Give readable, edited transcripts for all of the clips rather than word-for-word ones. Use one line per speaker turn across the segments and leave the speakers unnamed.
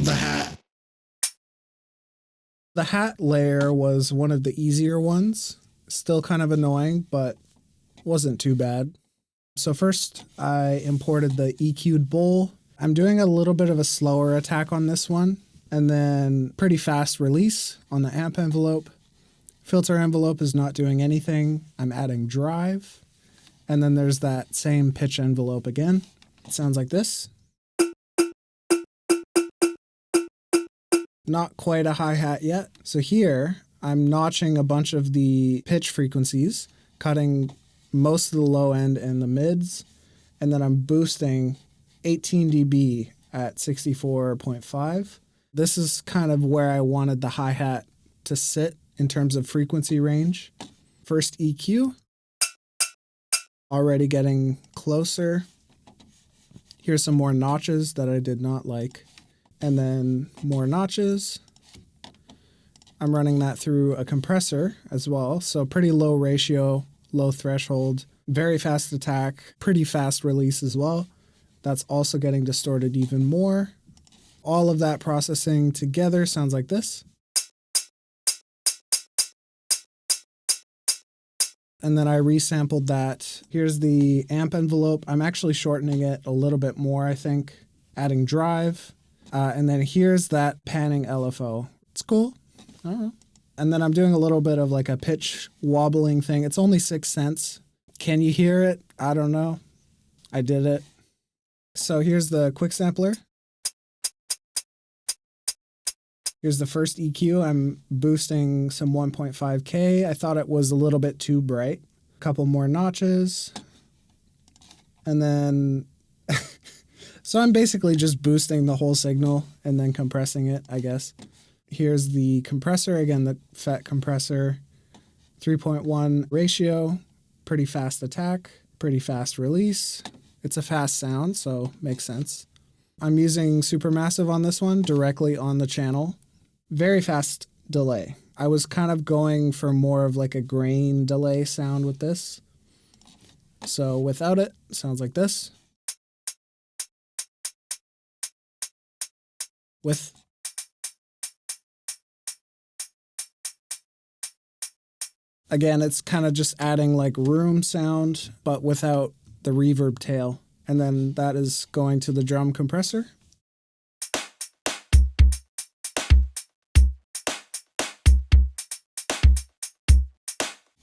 the hat.
The hat layer was one of the easier ones. Still kind of annoying, but wasn't too bad. So first I imported the EQ'd bowl. I'm doing a little bit of a slower attack on this one, and then pretty fast release on the amp envelope. Filter envelope is not doing anything. I'm adding drive. And then there's that same pitch envelope again. It sounds like this. Not quite a hi-hat yet. So here, I'm notching a bunch of the pitch frequencies, cutting most of the low end and the mids, and then I'm boosting 18 dB at 64.5. This is kind of where I wanted the hi-hat to sit in terms of frequency range. First EQ, already getting closer. Here's some more notches that I did not like. And then more notches. I'm running that through a compressor as well. So pretty low ratio, low threshold, very fast attack, pretty fast release as well. That's also getting distorted even more. All of that processing together sounds like this. And then I resampled that. Here's the amp envelope. I'm actually shortening it a little bit more, I think. Adding drive. And then here's that panning LFO. It's cool. I don't know. And then I'm doing a little bit of like a pitch wobbling thing. It's only 6 cents. Can you hear it? I don't know. I did it. So here's the quick sampler. Here's the first EQ. I'm boosting some 1.5K. I thought it was a little bit too bright. A couple more notches. And then, so I'm basically just boosting the whole signal and then compressing it, I guess. Here's the compressor. Again, the FET compressor. 3.1 ratio. Pretty fast attack. Pretty fast release. It's a fast sound, so makes sense. I'm using Supermassive on this one, directly on the channel. Very fast delay. I was kind of going for more of like a grain delay sound with this. So without it, it sounds like this. With. Again, it's kind of just adding like room sound, but without the reverb tail. And then that is going to the drum compressor.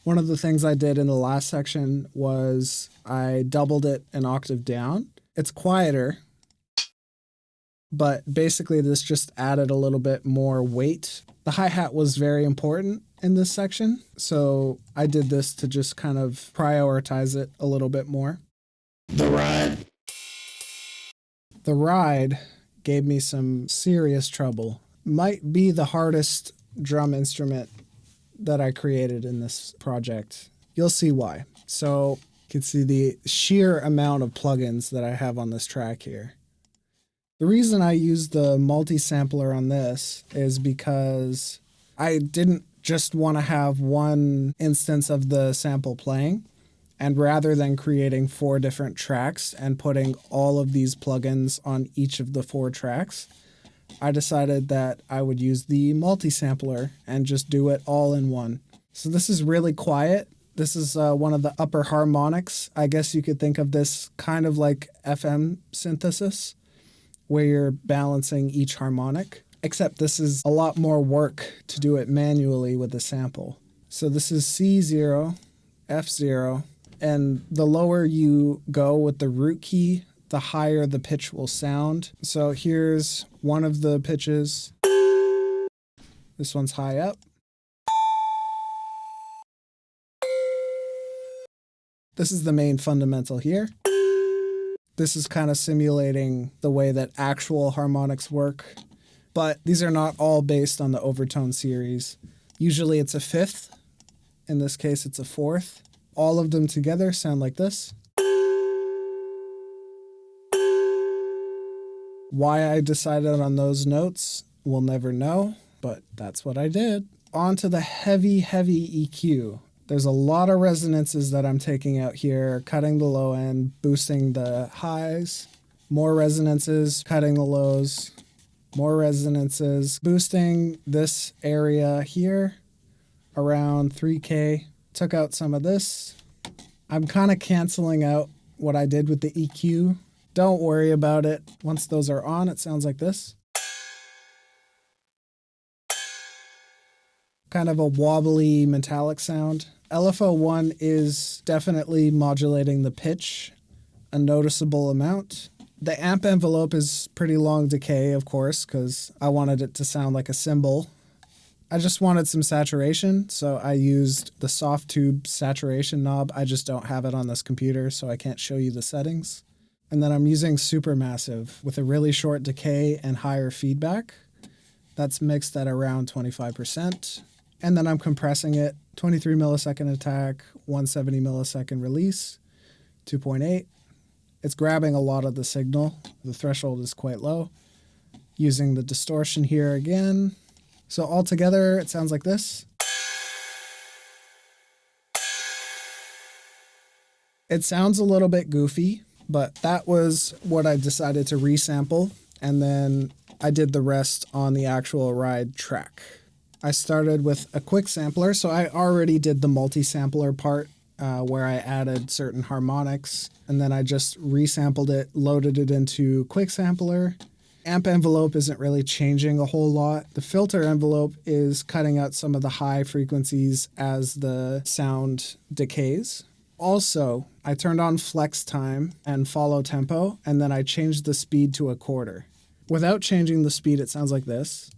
One of the things I did in the last section was I doubled it an octave down. It's quieter, but basically this just added a little bit more weight. The hi-hat was very important in this section, so I did this to just kind of prioritize it a little bit more.
The ride.
The ride gave me some serious trouble. Might be the hardest drum instrument that I created in this project. You'll see why. So you can see the sheer amount of plugins that I have on this track here. The reason I used the multi-sampler on this is because I didn't just want to have one instance of the sample playing. And rather than creating 4 different tracks and putting all of these plugins on each of the 4 tracks, I decided that I would use the multi-sampler and just do it all in one. So this is really quiet. This is one of the upper harmonics. I guess you could think of this kind of like FM synthesis, where you're balancing each harmonic, except this is a lot more work to do it manually with the sample. So this is C0, F0, and the lower you go with the root key, the higher the pitch will sound. So here's one of the pitches. This one's high up. This is the main fundamental here. This is kind of simulating the way that actual harmonics work, but these are not all based on the overtone series. Usually it's a 5th. In this case, it's a 4th. All of them together sound like this. Why I decided on those notes, we'll never know, but that's what I did. On to the heavy, heavy EQ. There's a lot of resonances that I'm taking out here, cutting the low end, boosting the highs, more resonances, cutting the lows, more resonances, boosting this area here around 3K. Took out some of this. I'm kind of canceling out what I did with the EQ. Don't worry about it. Once those are on, it sounds like this. Kind of a wobbly metallic sound. LFO1 is definitely modulating the pitch a noticeable amount. The amp envelope is pretty long decay, of course, because I wanted it to sound like a cymbal. I just wanted some saturation, so I used the soft tube saturation knob. I just don't have it on this computer, so I can't show you the settings. And then I'm using Supermassive with a really short decay and higher feedback. That's mixed at around 25%. And then I'm compressing it, 23 millisecond attack, 170 millisecond release, 2.8. It's grabbing a lot of the signal. The threshold is quite low. Using the distortion here again. So altogether, it sounds like this. It sounds a little bit goofy, but that was what I decided to resample, and then I did the rest on the actual ride track. I started with a quick sampler, so I already did the multi-sampler part where I added certain harmonics, and then I just resampled it, loaded it into quick sampler. Amp envelope isn't really changing a whole lot. The filter envelope is cutting out some of the high frequencies as the sound decays. Also, I turned on flex time and follow tempo, and then I changed the speed to a quarter. Without changing the speed, it sounds like this.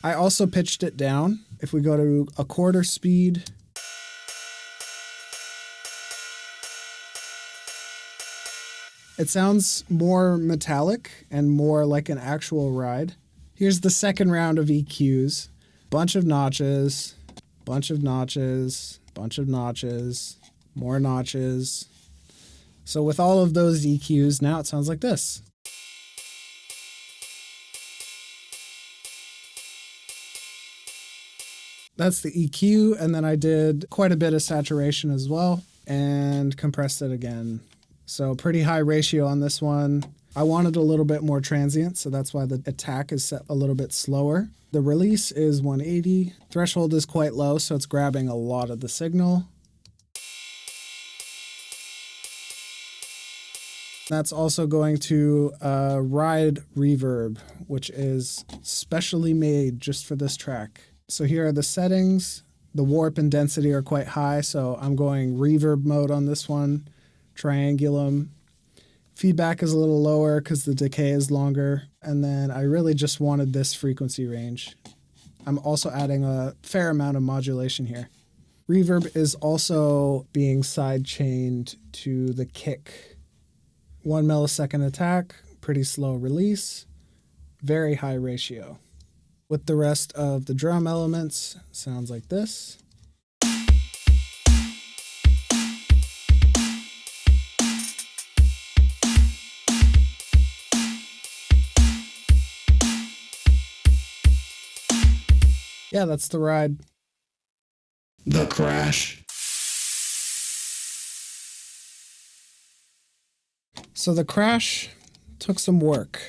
I also pitched it down. If we go to a quarter speed, it sounds more metallic and more like an actual ride. Here's the second round of EQs. Bunch of notches, bunch of notches, bunch of notches, more notches. So with all of those EQs, now it sounds like this. That's the EQ, and then I did quite a bit of saturation as well and compressed it again. So pretty high ratio on this one. I wanted a little bit more transient, so that's why the attack is set a little bit slower. The release is 180. Threshold is quite low, so it's grabbing a lot of the signal. That's also going to ride reverb, which is specially made just for this track. So here are the settings. The warp and density are quite high, so I'm going reverb mode on this one. Triangulum. Feedback is a little lower because the decay is longer. And then I really just wanted this frequency range. I'm also adding a fair amount of modulation here. Reverb is also being side chained to the kick. 1 millisecond attack, pretty slow release, very high ratio. With the rest of the drum elements, sounds like this. Yeah, that's the ride.
The crash.
So the crash took some work.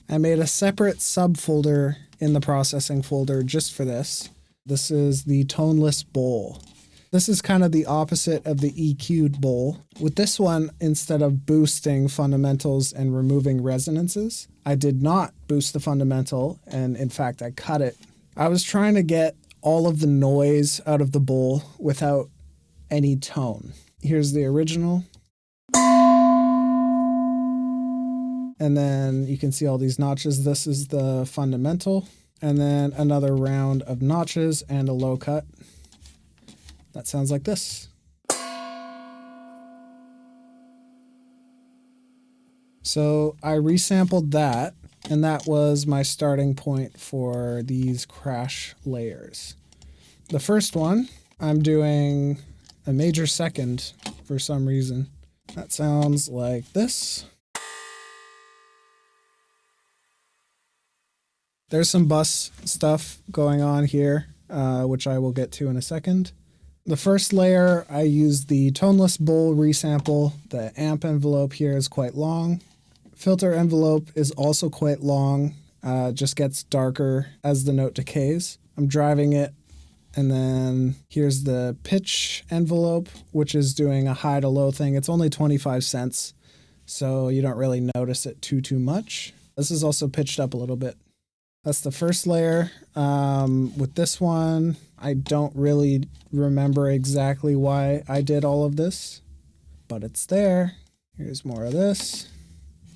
I made a separate subfolder in the processing folder just for this. This is the toneless bowl. This is kind of the opposite of the EQ'd bowl. With this one, instead of boosting fundamentals and removing resonances, I did not boost the fundamental, and in fact, I cut it. I was trying to get all of the noise out of the bowl without any tone. Here's the original. And then you can see all these notches. This is the fundamental. And then another round of notches and a low cut. That sounds like this. So I resampled that, and that was my starting point for these crash layers. The first one, I'm doing a major second for some reason. That sounds like this. There's some bus stuff going on here, which I will get to in a second. The first layer, I used the toneless bowl resample. The amp envelope here is quite long. Filter envelope is also quite long, just gets darker as the note decays. I'm driving it, and then here's the pitch envelope, which is doing a high to low thing. It's only 25 cents, so you don't really notice it too much. This is also pitched up a little bit. That's the first layer. With this one, I don't really remember exactly why I did all of this, but it's there. Here's more of this.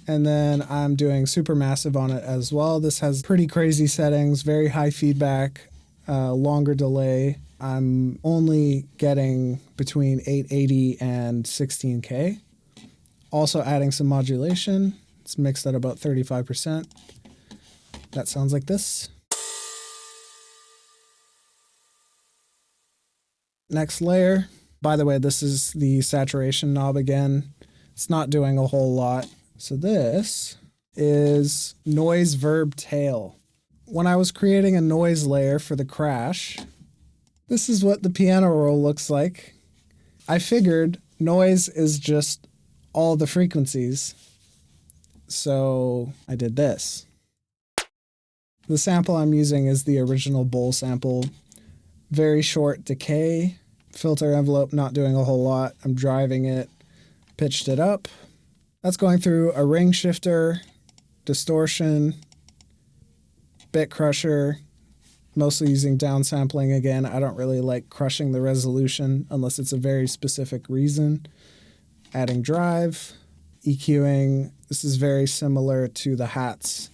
And then I'm doing supermassive on it as well. This has pretty crazy settings, very high feedback, longer delay. I'm only getting between 880 and 16K. Also adding some modulation. It's mixed at about 35%. That sounds like this. Next layer. By the way, this is the saturation knob again. It's not doing a whole lot. So this is noise verb tail. When I was creating a noise layer for the crash, this is what the piano roll looks like. I figured noise is just all the frequencies. So I did this. The sample I'm using is the original bowl sample. Very short decay. Filter envelope not doing a whole lot. I'm driving it, pitched it up. That's going through a ring shifter, distortion, bit crusher, mostly using downsampling again. I don't really like crushing the resolution unless it's a very specific reason. Adding drive, EQing. This is very similar to the hats.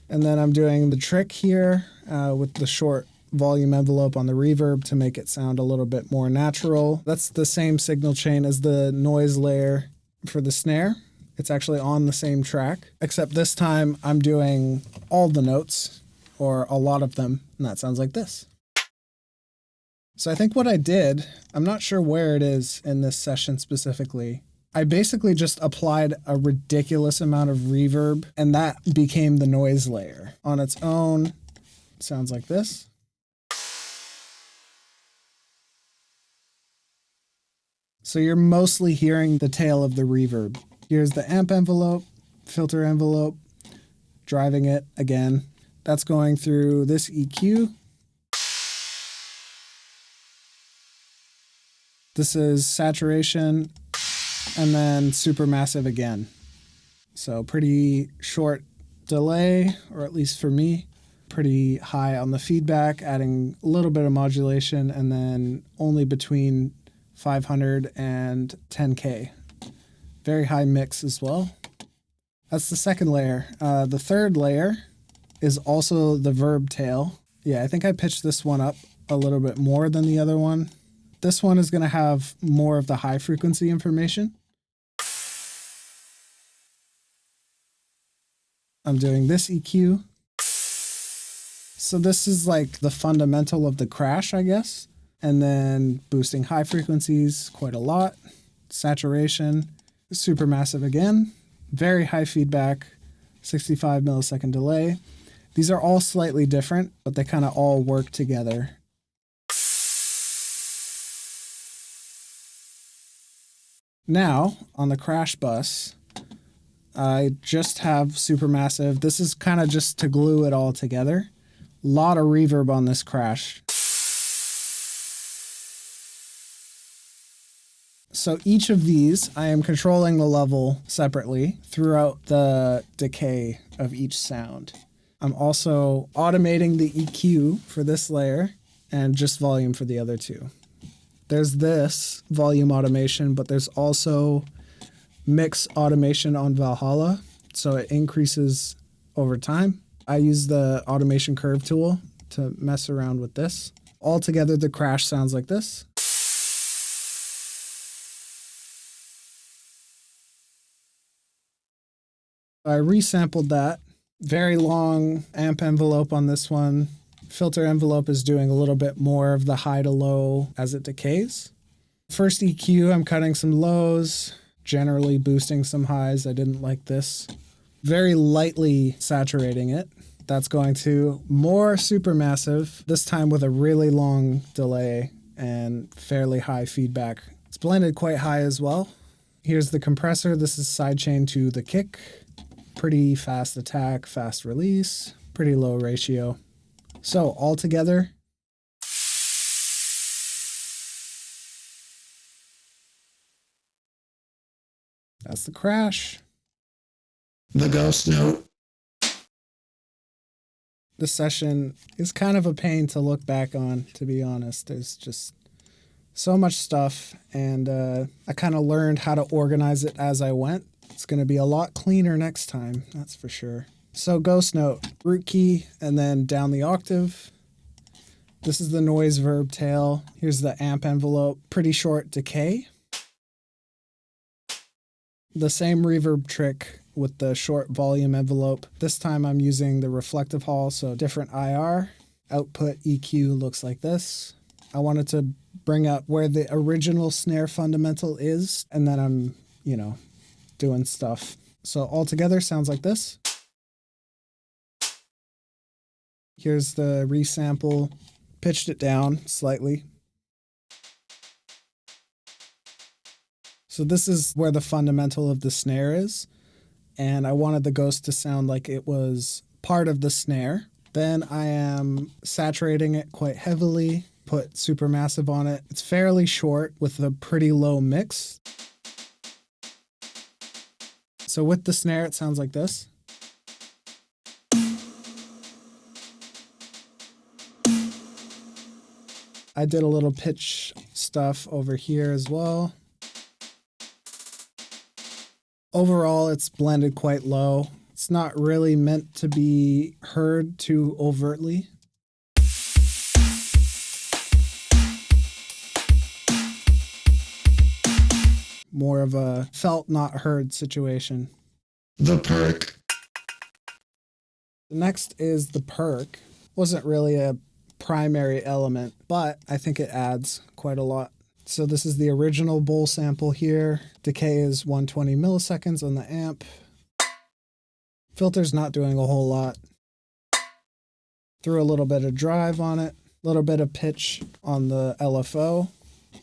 And then I'm doing the trick here with the short volume envelope on the reverb to make it sound a little bit more natural. That's the same signal chain as the noise layer for the snare. It's actually on the same track, except this time I'm doing all the notes, or a lot of them, and that sounds like this. So I think what I did, I'm not sure where it is in this session specifically, I basically just applied a ridiculous amount of reverb, and that became the noise layer. On its own, it sounds like this. So you're mostly hearing the tail of the reverb. Here's the amp envelope, filter envelope, driving it again. That's going through this EQ. This is saturation, and then supermassive again. So pretty short delay, or at least for me, pretty high on the feedback, adding a little bit of modulation, and then only between 500 and 10K. Very high mix as well. That's the second layer. The third layer is also the verb tail. Yeah, I think I pitched this one up a little bit more than the other one. This one is going to have more of the high frequency information. I'm doing this EQ. So this is like the fundamental of the crash, I guess. And then boosting high frequencies quite a lot. Saturation, supermassive again. Very high feedback, 65 millisecond delay. These are all slightly different, but they kind of all work together. Now, on the crash bus, I just have supermassive. This is kind of just to glue it all together. A lot of reverb on this crash. So each of these, I am controlling the level separately throughout the decay of each sound. I'm also automating the EQ for this layer and just volume for the other two. There's this volume automation, but there's also mix automation on Valhalla, so it increases over time. I use the automation curve tool to mess around with this. Altogether, the crash sounds like this. I resampled that. Very long amp envelope on this one. Filter envelope is doing a little bit more of the high to low as it decays. First EQ, I'm cutting some lows, generally boosting some highs. I didn't like this. Very lightly saturating it. That's going to more supermassive, this time with a really long delay and fairly high feedback. It's blended quite high as well. Here's the compressor. This is sidechain to the kick. Pretty fast attack, fast release, pretty low ratio. So altogether, that's the crash.
The ghost note.
The session is kind of a pain to look back on, to be honest. There's just so much stuff, and I kind of learned how to organize it as I went. It's going to be a lot cleaner next time, that's for sure. So ghost note, root key, and then down the octave. This is the noise verb tail. Here's the amp envelope, pretty short decay. The same reverb trick with the short volume envelope. This time I'm using the reflective hall, so different IR. Output EQ looks like this. I wanted to bring up where the original snare fundamental is, and then I'm, doing stuff. So altogether sounds like this. Here's the resample, pitched it down slightly. So this is where the fundamental of the snare is, and I wanted the ghost to sound like it was part of the snare. Then I am saturating it quite heavily, put supermassive on it. It's fairly short with a pretty low mix. So with the snare, it sounds like this. I did a little pitch stuff over here as well. Overall, it's blended quite low. It's not really meant to be heard too overtly. More of a felt not heard situation.
The Perc.
The next is the Perc. Wasn't really a primary element, but I think it adds quite a lot. So this is the original bowl sample here. Decay is 120 milliseconds on the amp. Filter's not doing a whole lot. Threw a little bit of drive on it, a little bit of pitch on the LFO.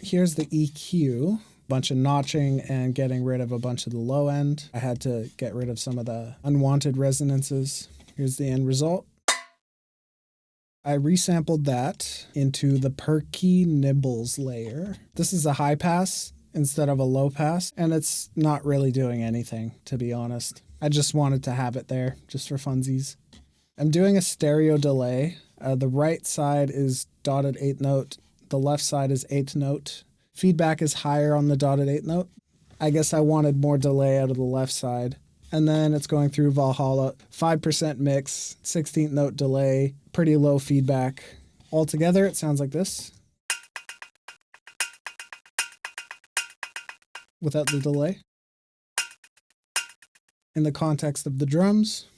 Here's the EQ. Bunch of notching and getting rid of a bunch of the low end. I had to get rid of some of the unwanted resonances. Here's the end result. I resampled that into the Perky Nibbles layer. This is a high pass instead of a low pass, and it's not really doing anything, to be honest. I just wanted to have it there, just for funsies. I'm doing a stereo delay. The right side is dotted 8th note. The left side is 8th note. Feedback is higher on the dotted 8th note. I guess I wanted more delay out of the left side. And then it's going through Valhalla, 5% mix, 16th note delay, pretty low feedback. Altogether, it sounds like this. Without the delay. In the context of the drums.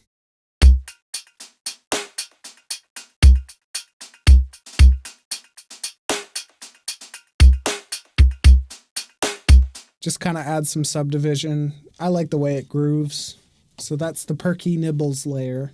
Just kind of add some subdivision. I like the way it grooves. So that's the Perky Nibbles layer.